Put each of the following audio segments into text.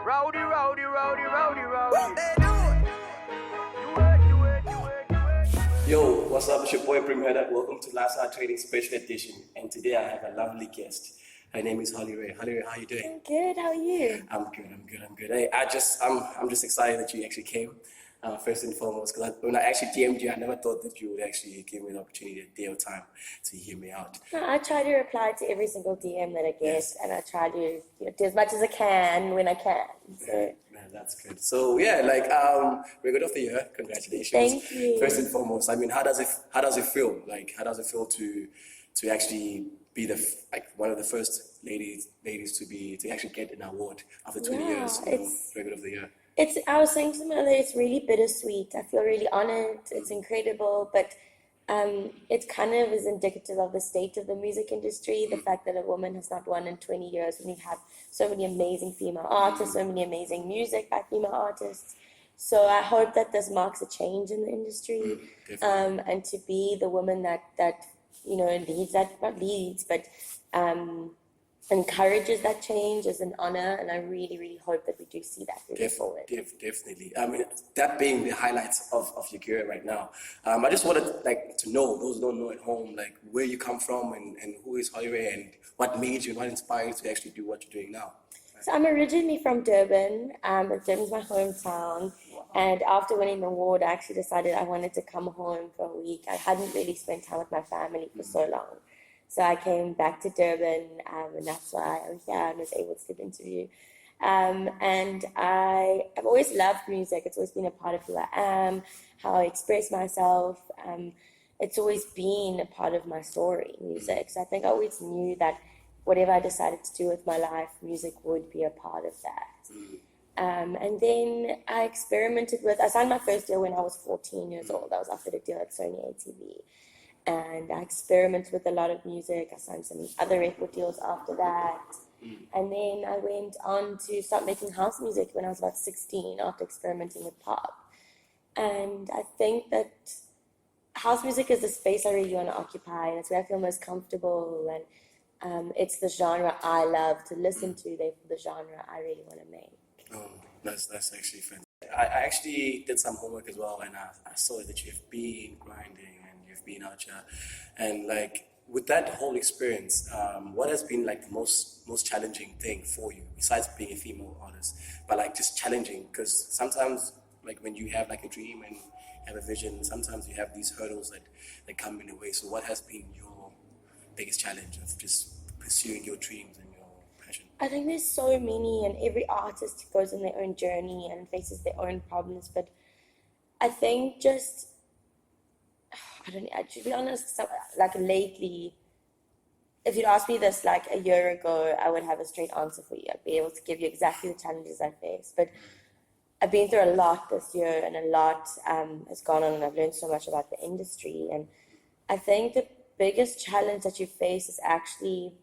Rowdy, rowdy, rowdy, rowdy, rowdy. Do it. Yo, what's up? It's your boy Prim Head. Welcome to Lifestyle Trading Special Edition. And today I have a lovely guest. Her name is Holly Ray. Holly Ray, how you doing? I'm good. How are you? I'm good. Hey, I'm just excited that you actually came. First and foremost, because when I actually DM'd you, I never thought that you would actually give me the opportunity to day or time to hear me out. No, I try to reply to every single DM that I get, yes. And I try to do as much as I can when I can. So. Man, that's good. So yeah, Record of the Year, congratulations. Thank you. First and foremost, I mean, how does it feel? Like, how does it feel to actually be one of the first ladies to actually get an award after 20 years, Record of the Year? I was saying to my mother, it's really bittersweet. I feel really honored. It's incredible, but it kind of is indicative of the state of the music industry, the fact that a woman has not won in 20 years when we have so many amazing female artists, so many amazing music by female artists. So I hope that this marks a change in the industry, and to be the woman that leads that, not leads, but encourages that change is an honor, and I really, really hope that we do see that moving forward. Definitely. I mean, that being the highlights of your career right now, I just wanted to know, those who don't know at home, where you come from and who is Holly Ray and what made you and what inspired you to actually do what you're doing now. So I'm originally from Durban. Durban's my hometown. And after winning the award, I actually decided I wanted to come home for a week. I hadn't really spent time with my family for so long. So I came back to Durban, and that's why I was here and was able to do the interview. And I've always loved music. It's always been a part of who I am, how I express myself. It's always been a part of my story, music. So I think I always knew that whatever I decided to do with my life, music would be a part of that. And then I signed my first deal when I was 14 years old. I was offered a deal at Sony ATV. And I experimented with a lot of music. I signed some other record deals after that. And then I went on to start making house music when I was about 16 after experimenting with pop. And I think that house music is the space I really want to occupy. And it's where I feel most comfortable. And it's the genre I love to listen to, therefore the genre I really want to make. Oh, that's actually fantastic. I actually did some homework as well, and I saw that you've been grinding and you've been out here. And with that whole experience, what has been the most challenging thing for you, besides being a female artist, but just challenging? Because sometimes when you have a dream and have a vision, sometimes you have these hurdles that come in the way. So what has been your biggest challenge of just pursuing your dreams and your passion? I think there's so many, and every artist goes on their own journey and faces their own problems. But I think to be honest, lately, if you'd asked me this a year ago, I would have a straight answer for you. I'd be able to give you exactly the challenges I face. But I've been through a lot this year, and a lot has gone on, and I've learned so much about the industry. And I think the biggest challenge that you face is actually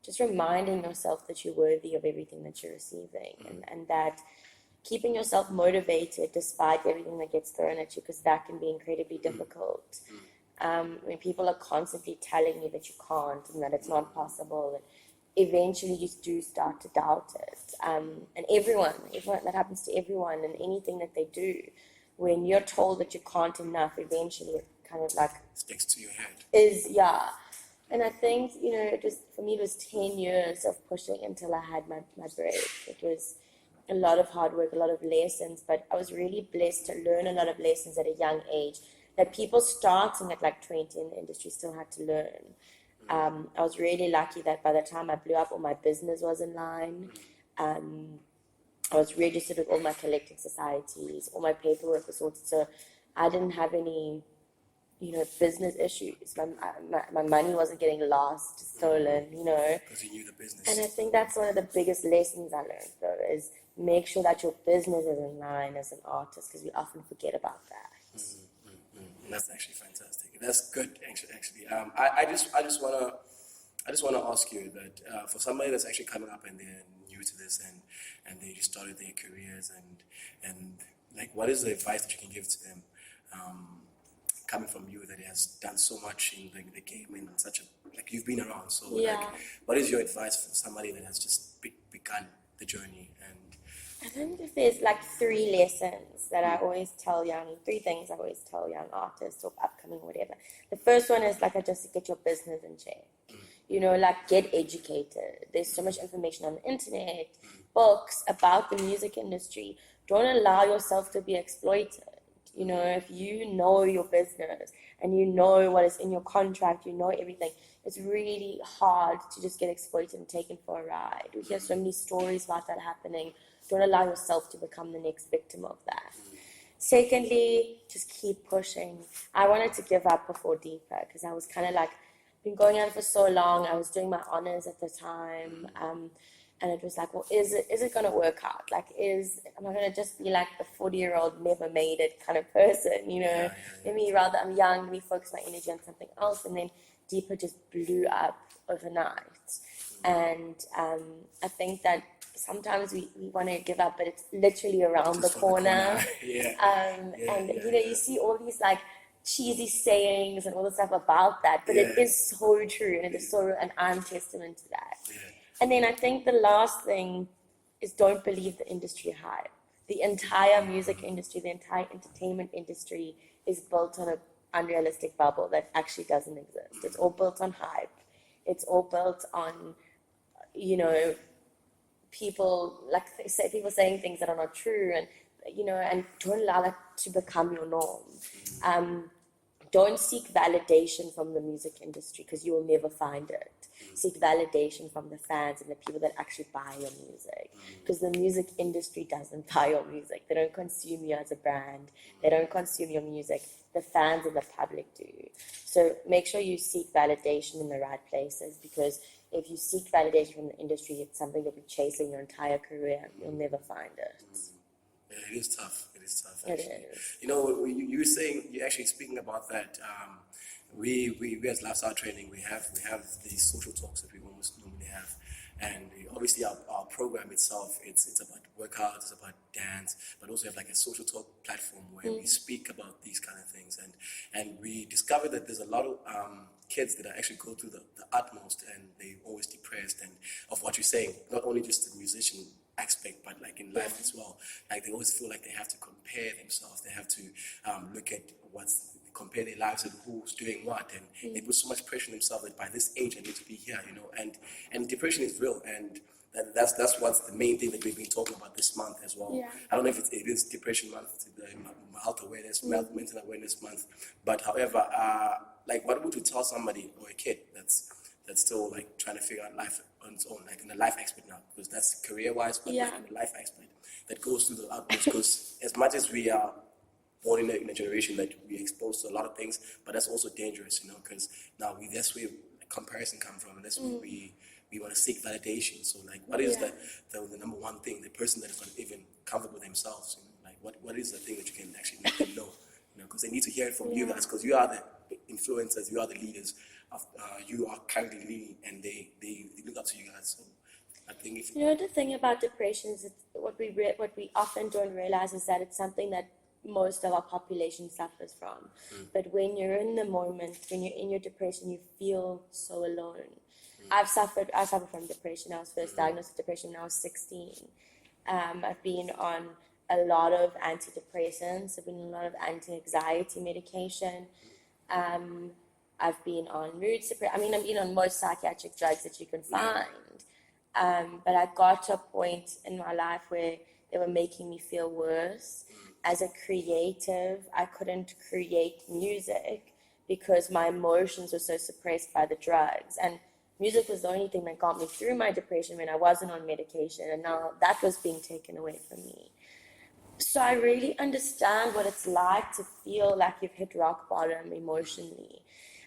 just reminding yourself that you're worthy of everything that you're receiving, and that keeping yourself motivated despite everything that gets thrown at you, because that can be incredibly difficult. When people are constantly telling you that you can't and that it's not possible, and eventually you do start to doubt it. And everyone, that happens to everyone, and anything that they do, when you're told that you can't enough, eventually it kind of sticks to your head. And I think, for me, it was 10 years of pushing until I had my break. It was a lot of hard work, a lot of lessons, but I was really blessed to learn a lot of lessons at a young age that people starting at 20 in the industry still had to learn. I was really lucky that by the time I blew up, all my business was in line. I was registered with all my collecting societies, all my paperwork was sorted, so I didn't have any business issues. My money wasn't getting lost, stolen, Because you knew the business. And I think that's one of the biggest lessons I learned, though, is make sure that your business is in line as an artist, because we often forget about that. That's actually fantastic. That's good, actually. I just wanna ask you that for somebody that's actually coming up and they're new to this and they just started their careers and what is the advice that you can give to them? Coming from you that has done so much in the game in such a you've been around, so Yeah. what is your advice for somebody that has just begun the journey and I think if there's like three lessons that I always tell three things I always tell young artists or upcoming whatever. The first one is like I just get your business in check. You know, like get educated. There's so much information on the internet, books about the music industry. Don't allow yourself to be exploited. You know, if you know your business and you know what is in your contract, you know everything, it's really hard to just get exploited and taken for a ride. We hear so many stories about that happening. Don't allow yourself to become the next victim of that. Secondly, just keep pushing. I wanted to give up before Deeper because I was kind of like, been going on for so long. I was doing my honors at the time. And it was like, well, is it going to work out? Like, am I going to just be like the 40-year-old never made it kind of person, you know? I'm young, let me focus my energy on something else. And then Deeper just blew up overnight. And I think that sometimes we want to give up, but it's literally around the corner. You see all these like cheesy sayings and all the stuff about that, but it is so true, and it is so real, and I'm testament to that. And then I think the last thing is don't believe the industry hype. The entire music industry, the entire entertainment industry is built on an unrealistic bubble that actually doesn't exist. It's all built on hype. It's all built on, you know, people saying things that are not true, and you know, and don't allow that to become your norm. Don't seek validation from the music industry because you will never find it. Seek validation from the fans and the people that actually buy your music, because the music industry doesn't buy your music. They don't consume you as a brand. They don't consume your music. The fans and the public do. So make sure you seek validation in the right places, because if you seek validation from the industry, it's something you'll be chasing your entire career. You'll never find it. Yeah, it is tough. It is tough, It actually. is. You know, you were saying, you're actually speaking about that. We as lifestyle training, we have these social talks that we almost normally have, and obviously our program itself, it's about workouts, it's about dance, but also have like a social talk platform where we speak about these kind of things, and we discovered that there's a lot of kids that actually go through the utmost, and they always depressed, and of what you're saying, not only just the musician aspect, but like in life as well. Like they always feel like they have to compare themselves. They have to look at compare their lives and who's doing what, and they put so much pressure on themselves that by this age I need to be here, you know. And depression is real, and that's what's the main thing that we've been talking about this month as well. Yeah. I don't know if it is Depression Month, health awareness, mental awareness month, but however, like what would you tell somebody or a kid that's still like trying to figure out life on its own, like in the life aspect now, because that's career-wise, but like in the life aspect that goes through the utmost, because as much as we are born in a generation that we're exposed to a lot of things, but that's also dangerous, you know, because now that's where comparison comes from, and that's where we want to seek validation. So like, what is the number one thing, the person that is not even comfortable with themselves, you know, like what is the thing that you can actually make them know, you know, because they need to hear it from you guys, because you are the influencers, you are the leaders of, you are currently leading, and they look up to you guys. So I think if you know, the thing about depression is what we often don't realize is that it's something that most of our population suffers from. But when you're in the moment, when you're in your depression, you feel so alone. I suffered from depression. I was first diagnosed with depression when I was 16. I've been on a lot of antidepressants. I've been on a lot of anti-anxiety medication. I've been on mood suppressants. I mean, I've been on most psychiatric drugs that you can find. But I got to a point in my life where they were making me feel worse. As a creative, I couldn't create music because my emotions were so suppressed by the drugs. And music was the only thing that got me through my depression when I wasn't on medication. And now that was being taken away from me. So I really understand what it's like to feel like you've hit rock bottom emotionally.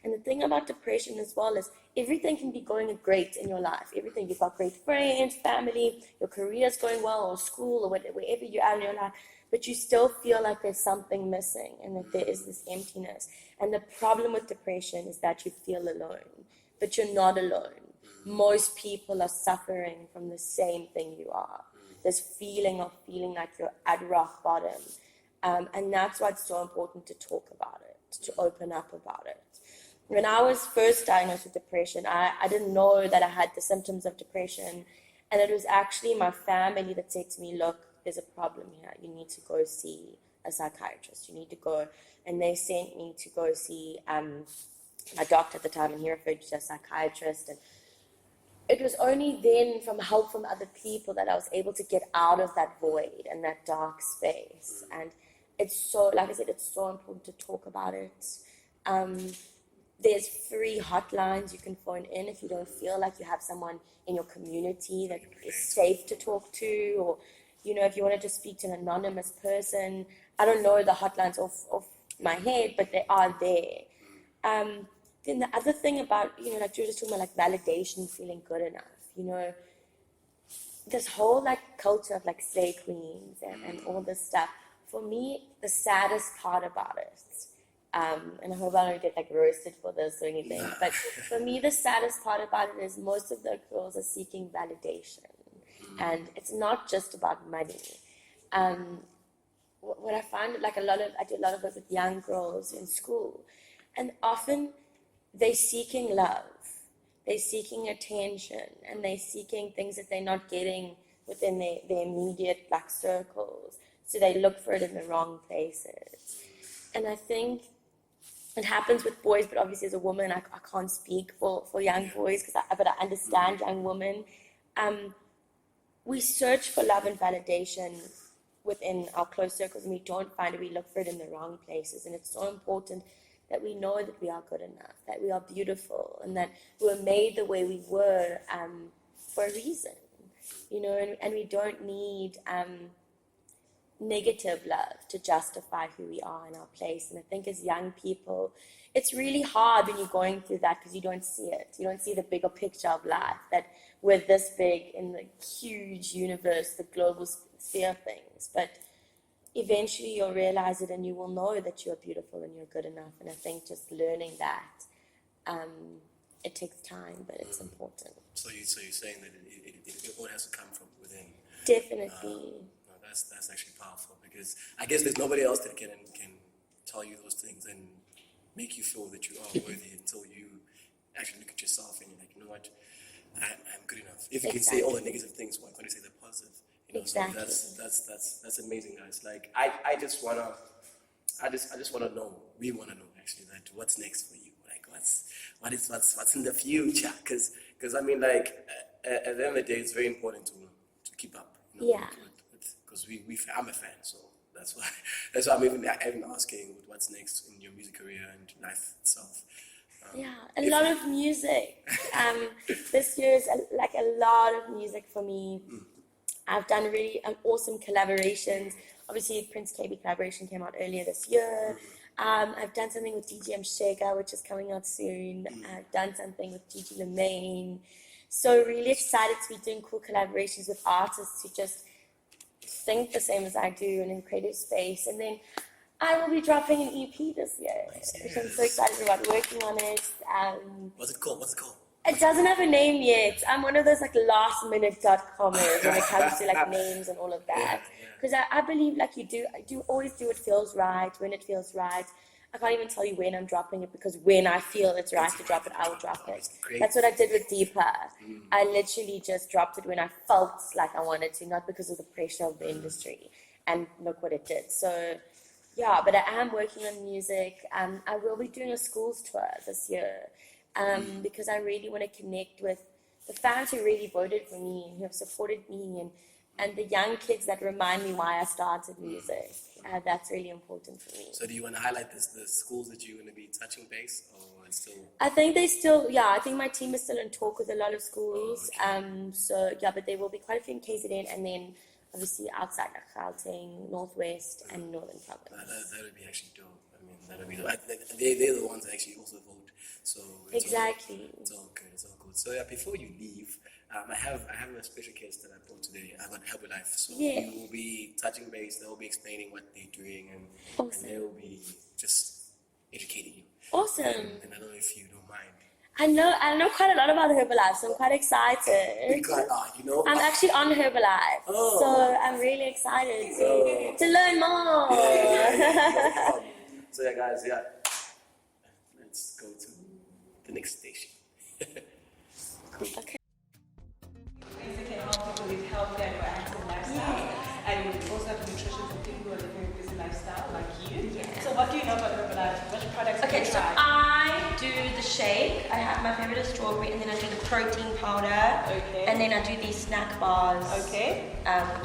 And the thing about depression as well is everything can be going great in your life. Everything, you've got great friends, family, your career's going well, or school, or wherever you are in your life, but you still feel like there's something missing and that there is this emptiness. And the problem with depression is that you feel alone, but you're not alone. Most people are suffering from the same thing you are. This feeling of feeling like you're at rock bottom. And that's why it's so important to talk about it, to open up about it. When I was first diagnosed with depression, I didn't know that I had the symptoms of depression. And it was actually my family that said to me, look, there's a problem here. You need to go see a psychiatrist. You need to go. And they sent me to go see my doctor at the time, and he referred to a psychiatrist. And it was only then, from help from other people, that I was able to get out of that void and that dark space. And it's so, like I said, it's so important to talk about it. There's free hotlines you can phone in if you don't feel like you have someone in your community that is safe to talk to, or, you know, if you want to just speak to an anonymous person. I don't know the hotlines off my head, but they are there. Then the other thing about, you know, like you were just talking about, like, validation, feeling good enough, you know, this whole, like, culture of, like, slay queens and all this stuff. For me, the saddest part about it, and I hope I don't get, like, roasted for this or anything, but for me, the saddest part about it is most of the girls are seeking validation, and it's not just about money. What I find, like, I do a lot of work with young girls in school, and often they're seeking love, they're seeking attention, and they're seeking things that they're not getting within their immediate, like, circles. So they look for it in the wrong places. And I think it happens with boys, but obviously as a woman, I can't speak for young boys, but I understand young women. We search for love and validation within our close circles, and we don't find it. We look for it in the wrong places. And it's so important that we know that we are good enough, that we are beautiful, and that we were made the way we were for a reason, you know, and we don't need negative love to justify who we are in our place. And I think as young people, it's really hard when you're going through that, because you don't see it. You don't see the bigger picture of life, that we're this big in the huge universe, the global sphere of things. But eventually you'll realize it, and you will know that you're beautiful and you're good enough. And I think just learning that, it takes time, but it's important. So you're saying that it all has to come from within. Definitely. That's actually powerful, because I guess there's nobody else that can tell you those things and make you feel that you are worthy until you actually look at yourself and you're like, you know what, I'm good enough. If you can say all the negative things, why can't you say the positive? You know, Exactly. So that's amazing, guys. Like I just wanna know. We wanna know actually that what's next for you. Like what's in the future? Because I mean, like at the end of the day, it's very important to keep up. You know, Yeah. Because I'm a fan, so that's why I'm even asking what's next in your music career and life itself. Yeah, a lot of music. This year is like a lot of music for me. I've done really awesome collaborations. Obviously, Prince KB collaboration came out earlier this year. I've done something with DJ Mshega, which is coming out soon. I've done something with Gigi Lemaine. So really excited to be doing cool collaborations with artists who just think the same as I do and in creative space. And then I will be dropping an EP this year, which I'm so excited about working on it. What's it called? It doesn't have a name yet. I'm one of those like lastminute.comers when it comes to like names and all of that. Because I believe like you do always do what feels right, when it feels right. I can't even tell you when I'm dropping it, because when I feel it's right to drop it, I will drop it. That's what I did with Deepa. I literally just dropped it when I felt like I wanted to, not because of the pressure of the industry. And look what it did. So yeah, but I am working on music. I will be doing a schools tour this year, because I really want to connect with the fans who really voted for me and who have supported me, and the young kids that remind me why I started music. That's really important for me. So do you want to highlight the schools that you're going to be touching base, or it's still? I think they still, I think my team is still in talk with a lot of schools. So yeah, but there will be quite a few in KZN, and then obviously outside like Gauteng, Northwest, and Northern Province. That would be actually dope. I mean, that would be dope. They're the ones that actually also vote. So Exactly. It's all good. It's all good. So yeah, before you leave, I have a special guest that I brought today. I got Herbalife. So we will be touching base. They will be explaining what they're doing, and they will be just educating you. Awesome. And I don't know if you don't mind. I know quite a lot about Herbalife, so I'm quite excited. Because, I'm actually on Herbalife, so I'm really excited to learn more. So yeah, guys, let's go to the next station. Okay. Music can help people with health and active lifestyle, and powdered strawberry, and then I do the protein powder. Okay. And then I do these snack bars. Okay.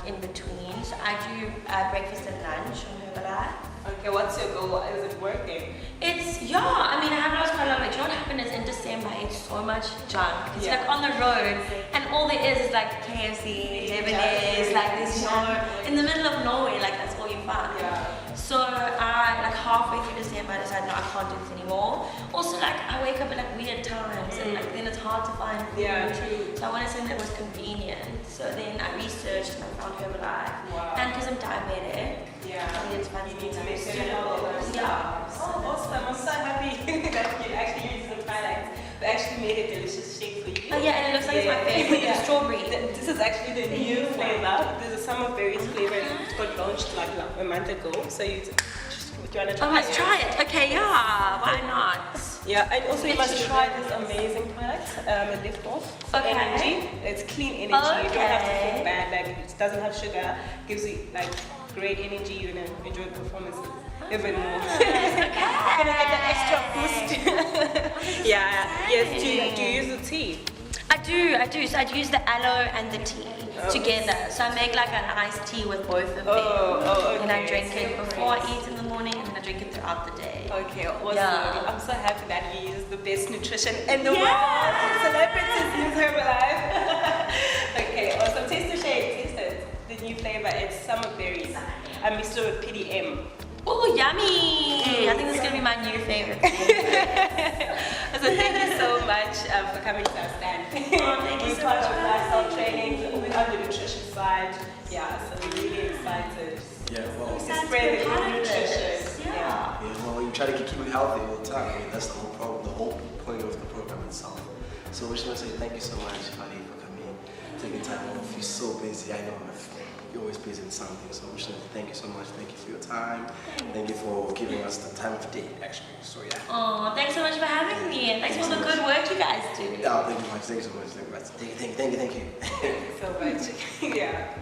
In between. So I do breakfast and lunch on Herbalife. Okay, what's your goal? Is it working? It's, yeah, I mean, I have lost quite a lot of weight. You know what happened is in December, I ate so much junk. It's Yeah. like on the road, and all there is like KFC, Lebanese, like there's no, in the middle of nowhere, like that's all you find. Yeah. So I, like halfway through December, I decided, no, I can't do this anymore. Also, like, I wake up at like weird times, and like then it's hard to find food. Yeah, true. So I wanted something that was convenient. So then I researched and I found Herbalife. Wow. And because I'm diabetic, Yeah. I think it's fun You to need to do make that. sure you have all those. Yeah. Oh, awesome. I'm so happy that you actually used the products. They actually made a delicious shake for you. Oh yeah, and it looks like it's my favorite, the strawberry. This is actually the new flavor. This is summer berries flavor. It got launched like a month ago. So you want to try Oh, let's it? try it. Okay, yeah, why not? Yeah, and also you Let's must try this amazing product, Lift Off for Okay. energy. It's clean energy. You don't have to Okay. feel bad. Like it doesn't have sugar. Gives you like great energy. You're gonna enjoy performances even more. You're gonna get that extra boost. Yeah. Yes. Do you use the tea? I do. So I'd use the aloe and the tea together. So I make like an iced tea with both of them. Oh, And I okay. drink it before I eat in the morning, and then I drink it throughout the day. Okay, awesome. Yeah. I'm so happy that you use the best nutrition in the Yeah. world. Celebrities use Herbalife. Okay, awesome. Taste the shake. Taste it. The new flavor. It's summer berries. I mixed it with PDM. Oh, yummy! I think this is gonna be my new favorite. So thank you so much for coming to our stand. thank you We so touch much on for lifestyle training. We're on the nutrition side. Yeah, so we're really excited. Yeah, well, To spread the good nutrition. Yeah. yeah, well, you try to keep it healthy all the time. I mean, that's the whole problem, the whole point of the program itself. So we just want to say thank you so much, Fadi, for coming, taking time off. You're so busy. I know you're always busy with something. So we just want to thank you so much. Thank you for your time. Thank you for giving us the time of day, actually. So yeah. Oh, thanks so much for having me, and thanks for the good work you guys do. Yeah, thank you much. Thank you so much. Thank you. So much. Yeah.